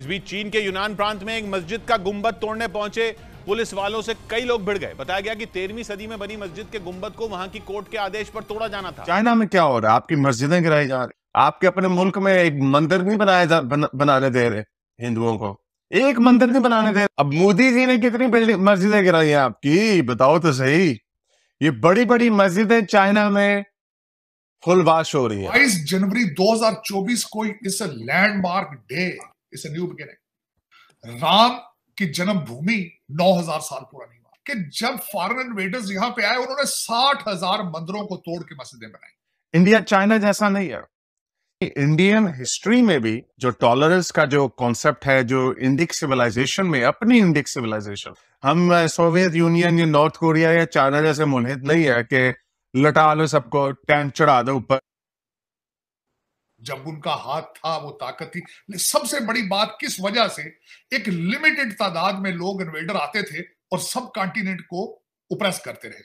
इस बीच चीन के यूनान प्रांत में एक मस्जिद का गुंबद तोड़ने पहुंचे पुलिस वालों से कई लोग भिड़ गए। बताया गया कि 13वीं सदी में बनी मस्जिद के गुंबद को वहां की कोर्ट के आदेश पर तोड़ा जाना था। चाइना में क्या हो रहा है? आपकी मस्जिदें गिराई जा रही, आपके अपने मुल्क में एक मंदिर नहीं बनाने दे रहे हिंदुओं को, एक मंदिर नहीं बनाने दे रहे। अब मोदी जी ने कितनी बिल्डिंग मस्जिदें गिराई हैं आपकी, बताओ तो सही। ये बड़ी बड़ी मस्जिदें चाइना में फुलवाश हो रही हैं। 22 जनवरी 2024 को इस लैंडमार्क डे, इस न्यू बिगिनिंग, राम की जन्मभूमि 9000 साल पुरानी हुआ कि जब फॉरेन इन्वेडर्स यहां पे आए, उन्होंने 60,000 मंदिरों को तोड़ के मस्जिदें बनाई। इंडिया चाइना जैसा नहीं है। इंडियन हिस्ट्री में भी जो टॉलरेंस का जो कॉन्सेप्ट है, जो इंडिक सिविलाइजेशन में, अपनी इंडिक सिविलाइजेशन, हम सोवियत यूनियन या नॉर्थ कोरिया या चाइना जैसे मुल्क नहीं है कि लटा लो सबको, टैंक चढ़ा दो ऊपर। जब उनका हाथ था, वो ताकत थी। सबसे बड़ी बात, किस वजह से एक लिमिटेड तादाद में लोग इन्वेडर आते थे और सब कॉन्टिनेंट को उपरेस करते रहे?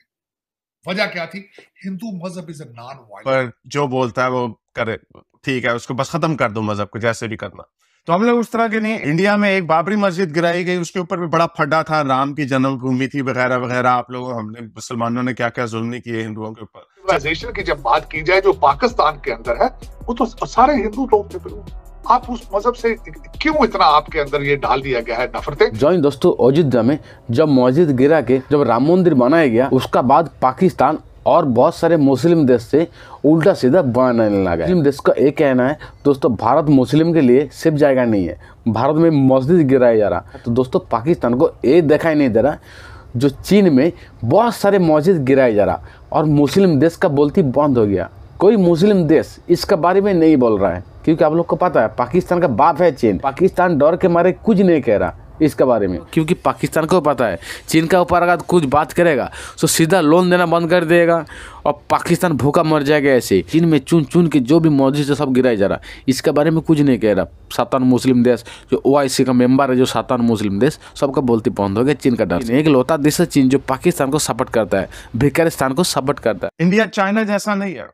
वजह क्या थी? हिंदू मजहब इज अ नॉन वायलेंट। पर जो बोलता है वो करे, ठीक है, उसको बस खत्म कर दो मजहब को, जैसे भी करना। तो हम लोग उस तरह के नहीं। इंडिया में एक बाबरी मस्जिद गिराई गई, उसके ऊपर भी बड़ा फड्डा था, राम की जन्मभूमि थी वगैरह वगैरह। आप लोग, हमने मुसलमानों ने क्या क्या जुल्म नहीं किए हिंदुओं के ऊपर। सिविलाइजेशन की जब बात की जाए जो पाकिस्तान के अंदर है, वो तो सारे हिंदू लोग थे। फिर आप उस मजहब से क्यों इतना आपके अंदर ये डाल दिया गया है नफरतें? जॉइन दोस्तों, अयोध्या में जब मस्जिद गिरा के जब राम मंदिर बनाया गया, उसका बाद पाकिस्तान और बहुत सारे मुस्लिम देश से उल्टा सीधा बनाने लगा। मुस्लिम देश का एक कहना है दोस्तों, भारत मुस्लिम के लिए सेफ जगह नहीं है, भारत में मस्जिद गिराया जा रहा। तो दोस्तों, पाकिस्तान को ये दिखाई नहीं दे रहा जो चीन में बहुत सारे मस्जिद गिराया जा रहा और मुस्लिम देश का बोलती बंद हो गया। कोई मुस्लिम देश इसका बारे में नहीं बोल रहा है, क्योंकि आप लोग को पता है पाकिस्तान का बाप है चीन। पाकिस्तान डर के मारे कुछ नहीं कह रहा इसके बारे में, क्योंकि पाकिस्तान को पता है चीन का ऊपर अगर कुछ बात करेगा तो सीधा लोन देना बंद कर देगा और पाकिस्तान भूखा मर जाएगा। ऐसे चीन में चुन चुन के जो भी मस्जिद सब गिराया जा रहा, इसके बारे में कुछ नहीं कह रहा। 7 मुस्लिम देश जो OIC का मेंबर है, जो 7 मुस्लिम देश, सबका बोलती बंद हो गया चीन का डर। एक लौता देश है चीन जो पाकिस्तान को सपोर्ट करता है, भिखारिस्तान को सपोर्ट करता है। इंडिया चाइना जैसा नहीं है।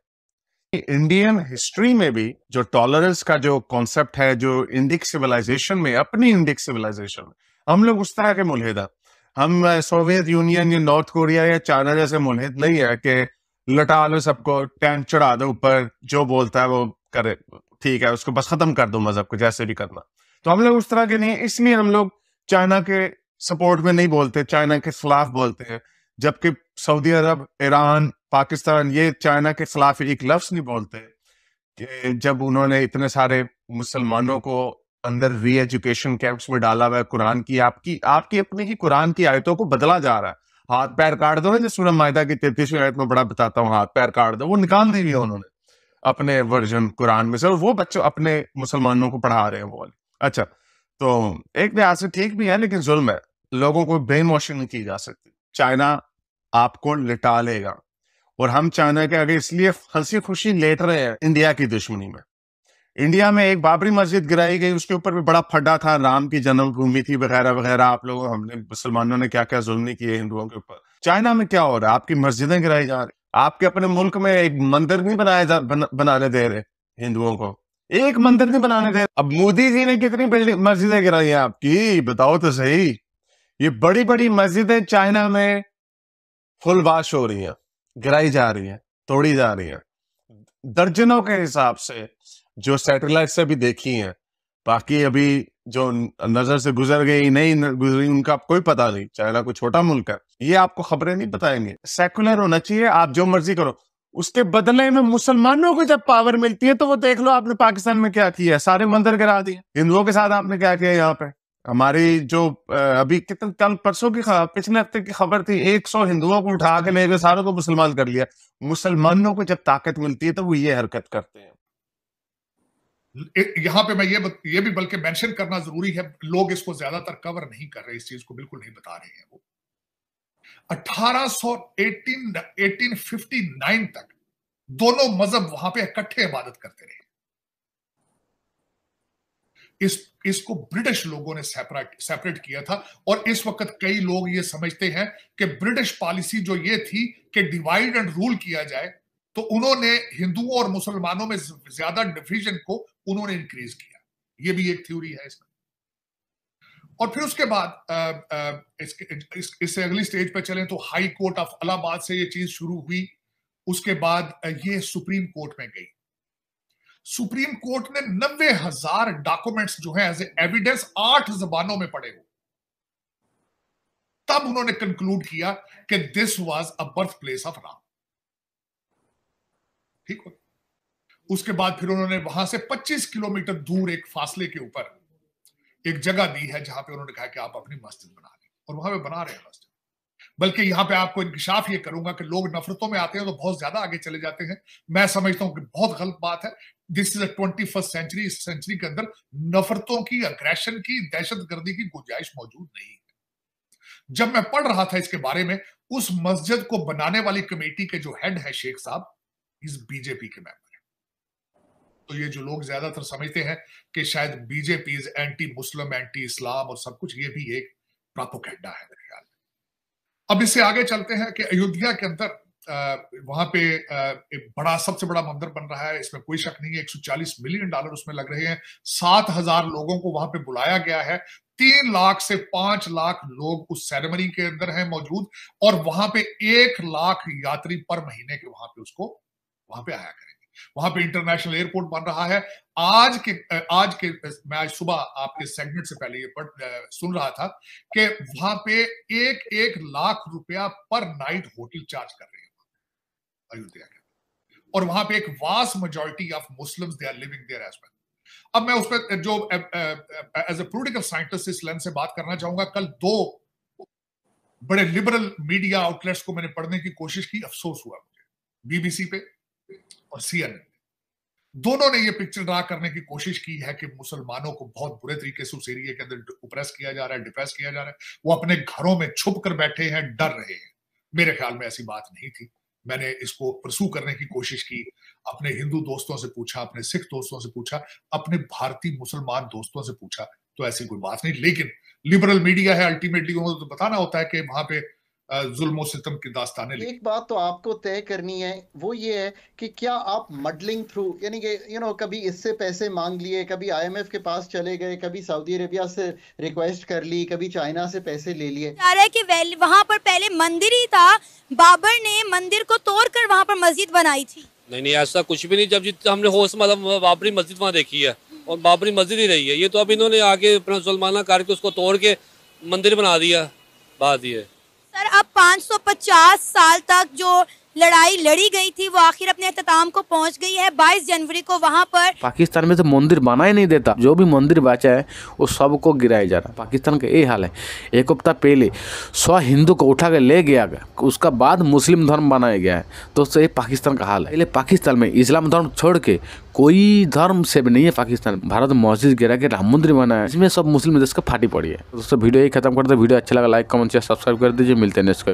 इंडियन हिस्ट्री में भी जो टॉलरेंस का जो कॉन्सेप्ट है, जो इंडिक सिविलाइजेशन में, अपनी इंडिक सिविलाइजेशन, हम लोग उस तरह के मुल्हिद हैं। हम सोवियत यूनियन या नॉर्थ कोरिया या चाइना जैसे मुल्हिद नहीं है कि लटा लो सबको, टैंक चढ़ा दो ऊपर, जो बोलता है वो करे, ठीक है, उसको बस खत्म कर दो मजहब को, जैसे भी करना। तो हम लोग उस तरह के नहीं, इसलिए हम लोग चाइना के सपोर्ट में नहीं बोलते, चाइना के खिलाफ बोलते हैं। जबकि सऊदी अरब, ईरान, पाकिस्तान, ये चाइना के खिलाफ एक लफ्ज नहीं बोलते कि जब उन्होंने इतने सारे मुसलमानों को अंदर री एजुकेशन कैंप्स में डाला हुआ है। कुरान की, आपकी अपनी ही कुरान की आयतों को बदला जा रहा है। हाथ पैर काट दो ना, जो सूरह माइदा की 33वीं आयत में बड़ा बताता हूँ, हाथ पैर काट दो, वो निकाल दी है उन्होंने अपने वर्जन कुरान में से, और वो बच्चों अपने मुसलमानों को पढ़ा रहे हैं वो। अच्छा, तो एक लिहाज से ठीक भी है, लेकिन जुल्म है। लोगों को ब्रेन वॉशिंग नहीं की जा सकती। चाइना आपको लिटा लेगा, और हम चाइना के आगे इसलिए हंसी खुशी लेट रहे हैं इंडिया की दुश्मनी में। इंडिया में एक बाबरी मस्जिद गिराई गई, उसके ऊपर भी बड़ा फड्डा था, राम की जन्मभूमि थी वगैरह वगैरह। आप लोग, हमने मुसलमानों ने क्या क्या जुल्म नहीं किए हिंदुओं के ऊपर। चाइना में क्या हो रहा है? आपकी मस्जिदें गिराई जा रही, आपके अपने मुल्क में एक मंदिर नहीं बनाने दे रहे हिंदुओं को, एक मंदिर नहीं बनाने दे रहे। अब मोदी जी ने कितनी बिल्डिंग मस्जिदें गिराई हैं आपकी, बताओ तो सही। ये बड़ी बड़ी मस्जिदें चाइना में फुलवाश हो रही हैं, गिराई जा रही हैं, तोड़ी जा रही हैं, दर्जनों के हिसाब से, जो सैटेलाइट से भी देखी हैं। बाकी अभी जो नजर से गुजर गई, नहीं गुजरी, उनका कोई पता नहीं। चाइना कोई छोटा मुल्क है, ये आपको खबरें नहीं बताएंगे। सेकुलर होना चाहिए, आप जो मर्जी करो, उसके बदले में मुसलमानों को जब पावर मिलती है तो वो देख लो आपने पाकिस्तान में क्या किया, सारे मंदिर गिरा दिए। हिंदुओं के साथ आपने क्या किया यहाँ पे? हमारी जो अभी कितने कल परसों की पिछले हफ्ते की खबर थी, 100 हिंदुओं को उठा के ले गए, सारों को मुसलमान कर लिया। मुसलमानों को जब ताकत मिलती है तो वो ये हरकत करते हैं। यहां पे मैं ये भी बल्कि मेंशन करना जरूरी है, लोग इसको ज्यादातर कवर नहीं कर रहे, इस चीज को बिल्कुल नहीं बता रहे हैं। वो 1859 तक दोनों मजहब वहां पे इकट्ठे इबादत करते रहे। इसको ब्रिटिश लोगों ने सेपरेट किया था, और इस वक्त कई लोग ये समझते हैं कि ब्रिटिश पॉलिसी जो ये थी कि डिवाइड एंड रूल किया जाए, तो उन्होंने हिंदुओं और मुसलमानों में ज्यादा डिवीजन को उन्होंने इंक्रीज किया। ये भी एक थ्योरी है इसमें। और फिर उसके बाद इससे अगली स्टेज पे चलें तो हाई कोर्ट ऑफ इलाहाबाद से ये चीज शुरू हुई। उसके बाद ये सुप्रीम कोर्ट में गई। सुप्रीम कोर्ट ने 90,000 डॉक्यूमेंट्स जो है एज एविडेंस 8 जबानों में पढ़े हो, तब उन्होंने कंक्लूड किया कि this was a birth place of Ram. ठीक हो। उसके बाद फिर उन्होंने वहां से 25 किलोमीटर दूर एक फासले के ऊपर एक जगह दी है जहां पे उन्होंने कहा कि आप अपनी मस्जिद बना लें, और वहां पे बना रहे हैं मस्जिद। बल्कि यहां पे आपको इंकिशाफ ये करूंगा कि लोग नफरतों में आते हैं तो बहुत ज्यादा आगे चले जाते हैं। मैं समझता हूं कि बहुत गलत बात है। This is a 21st century. इस सेंचुरी के अंदर नफरतों की, अग्रेशन की, दहशतगर्दी की गुंजाइश मौजूद नहीं है। जब मैं पढ़ रहा था इसके बारे में, उस मस्जिद को बनाने वाली कमेटी के जो हेड है शेख साहब, इस बीजेपी के मेंबर है। तो ये जो लोग ज्यादातर समझते हैं कि शायद BJP is anti Muslim, anti Islam और सब कुछ, ये भी एक प्रोपेगेंडा है मेरे ख्याल में। अब इससे आगे चलते हैं कि अयोध्या के अंदर वहां पे एक बड़ा, सबसे बड़ा मंदिर बन रहा है, इसमें कोई शक नहीं है। $140 मिलियन उसमें लग रहे हैं। 7,000 लोगों को वहां पे बुलाया गया है। 3 लाख से 5 लाख लोग उस सेरेमनी के अंदर हैं मौजूद, और वहां पे 1 लाख यात्री पर महीने के वहां पे आया करेंगे। वहां पे इंटरनेशनल एयरपोर्ट बन रहा है। आज के मैं आज सुबह आपके सेगमेंट से पहले ये सुन रहा था कि वहां पे 1 लाख रुपया पर नाइट होटल चार्ज कर रहे हैं अयोध्या के, और वहां पे एक vast majority of Muslims they are living there as well. अब मैं उस पर जो एज ए पॉलिटिकल साइंटिस्ट इस लेंस से बात करना चाहूंगा। कल 2 बड़े लिबरल मीडिया आउटलेट्स को मैंने पढ़ने की कोशिश की, अफसोस हुआ मुझे, बीबीसी पे और CNN। दोनों ने ये पिक्चर ड्रा करने की कोशिश की है कि मुसलमानों को बहुत बुरे तरीके से उस एरिया के अंदर उपरेस किया जा रहा है, डिप्रेस किया जा रहा है, वो अपने घरों में छुप कर बैठे हैं, डर रहे हैं। मेरे ख्याल में ऐसी बात नहीं थी। मैंने इसको परसू करने की कोशिश की, अपने हिंदू दोस्तों से पूछा, अपने सिख दोस्तों से पूछा, अपने भारतीय मुसलमान दोस्तों से पूछा, तो ऐसी कोई बात नहीं। लेकिन लिबरल मीडिया है, अल्टीमेटली उन्हें तो बताना होता है कि वहां पे जुल्म और सितम की दास्तानें। एक बात तो आपको तय करनी है, वो ये है कि क्या आप मडलिंग थ्रू, यानी कि कभी इससे पैसे मांग लिए, कभी IMF के पास चले गए, कभी सऊदी अरेबिया से रिक्वेस्ट कर ली, कभी चाइना से पैसे ले लिए। जा रहा है कि वहां पर पहले मंदिर ही था, बाबर ने मंदिर को तोड़कर वहां पर मस्जिद बनाई थी। नहीं, ऐसा कुछ भी नहीं। जब हमने होश मतलब बाबरी मस्जिद वहाँ देखी है, और बाबरी मस्जिद ही रही है ये, तो अब इन्होंने आके अपना जुल्माना करके उसको तोड़ के मंदिर बना दिया। बात ये सर, अब 550 साल तक जो लड़ाई लड़ी गई थी वो आखिर अपने अख्ताम को पहुंच गई है। 22 जनवरी को वहां पर पाकिस्तान में तो मंदिर बना ही नहीं देता, जो भी मंदिर बचा है वो सबको गिराया जा रहा है। पाकिस्तान का ये हाल है। एक हफ्ता पहले 100 हिंदू को उठा के ले गया गया, उसका बाद मुस्लिम धर्म बनाया गया है। दोस्तों, ये पाकिस्तान का हाल है। पहले पाकिस्तान में इस्लाम धर्म छोड़ के कोई धर्म से भी नहीं है। पाकिस्तान भारत मस्जिद गिरा के राम मंदिर बनाया, इसमें सब मुस्लिम देश का फाटी पड़ी है। दोस्तों, वीडियो यही खत्म करते। वीडियो अच्छा लगा लाइक कमेंट शेयर सब्सक्राइब कर दीजिए। मिलते हैं नेक्स्ट